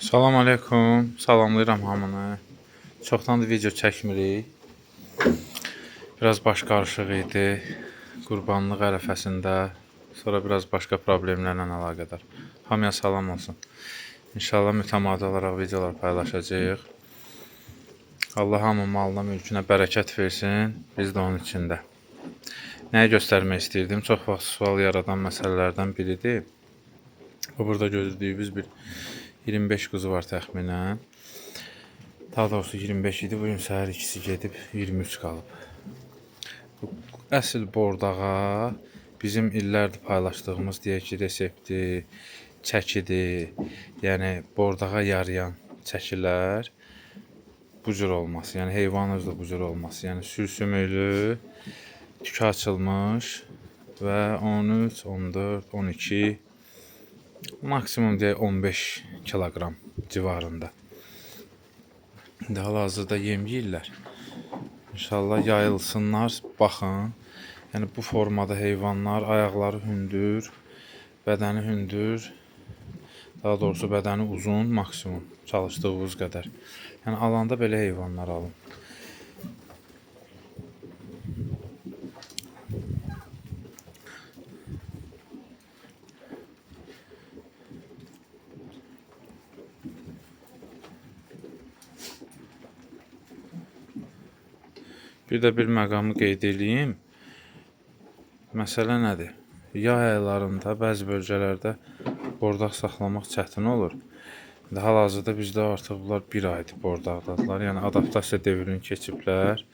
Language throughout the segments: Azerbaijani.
Salam aleykum, salamlayıram hamını. Çoxdandır video çəkmirik. Biraz baş qarışıq idi. Qurbanlıq ərəfəsində. Sonra biraz başqa problemlərlə əlaqədar. Hamıya salam olsun. İnşallah mütəmadi olaraq videolar paylaşacağıq. Allah hamı malına, mülkünə bərəkət versin. Biz də onun içində. Nəyi göstərmək istəyirdim? Çox vaxt sual yaradan məsələlərdən biridir. Bu burada gördüyümüz bir 25 quzu var təxminən. Daha doğrusu 25 idi. Bugün səhər ikisi gedib 23 qalıb. Bu əsl bordağa bizim illərdir paylaşdığımız deyək ki, resepti, çəkidir. Yəni bordağa yarayan çəkilər bu cür olması. Yəni heyvan özü bu cür olması. Yəni sümüklü, tükü açılmış və 13, 14, 12 maksimum deyək 15 kilogram civarında. İndi hal-hazırda yem yeyirlər. İnşallah yayılsınlar, baxın. Yəni bu formada heyvanlar, ayaqları hündür, bədəni hündür. Daha doğrusu bədəni uzun, maksimum çalışdığınız qədər. Yəni alanda belə heyvanlar alın. Bir də bir məqamı qeyd edeyim. Məsələ nədir? Yay aylarında bəzi bölgələrdə bordaq saxlamaq çətin olur. Hal-hazırda bizdə artıq bunlar bir aydır bordaqdadılar. Yəni adaptasiya dövrünü keçiblər.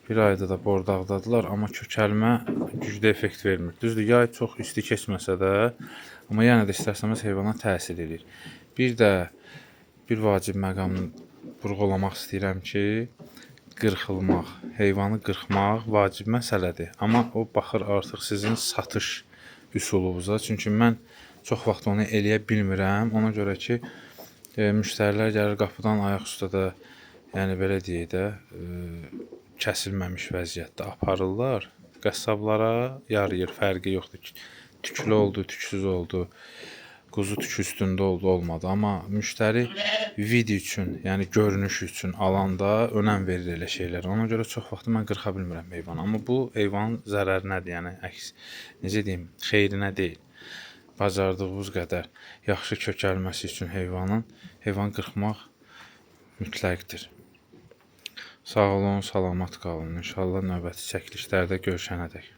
Bir ayda da bordaqdadılar, amma kökəlmə güclü effekt vermir. Düzdür, yay çox isti keçməsə də, amma yenə də istərsəmiz heyvana təsir edir. Bir də bir vacib məqamı vurğulamaq istəyirəm ki, qırxılmaq, heyvanı qırxmaq vacib məsələdir. Amma o baxır artıq sizin satış üsulunuza. Çünki mən çox vaxt onu eləyə bilmirəm. Ona görə ki, müştərilər gəlir qapıdan ayaq üstə də, yəni belə deyək də, kəsilməmiş vəziyyətdə aparırlar. Qəssablara yarayır, fərqi yoxdur ki, tüklü oldu, tüksüz oldu. Quzu tükü üstündə oldu, olmadı. Amma müştəri video üçün, yəni görünüş üçün alanda önəm verir elə şeylər. Ona görə çox vaxt mən qırxa bilmirəm heyvanı. Amma bu heyvanın zərərinədir, yəni əks, necə deyim, xeyrinə deyil. Bacardığınız qədər yaxşı kökəlməsi üçün heyvan qırxmaq mütləqdir. Sağ olun, salamat qalın. İnşallah növbəti çəkilişlərdə görüşənədək.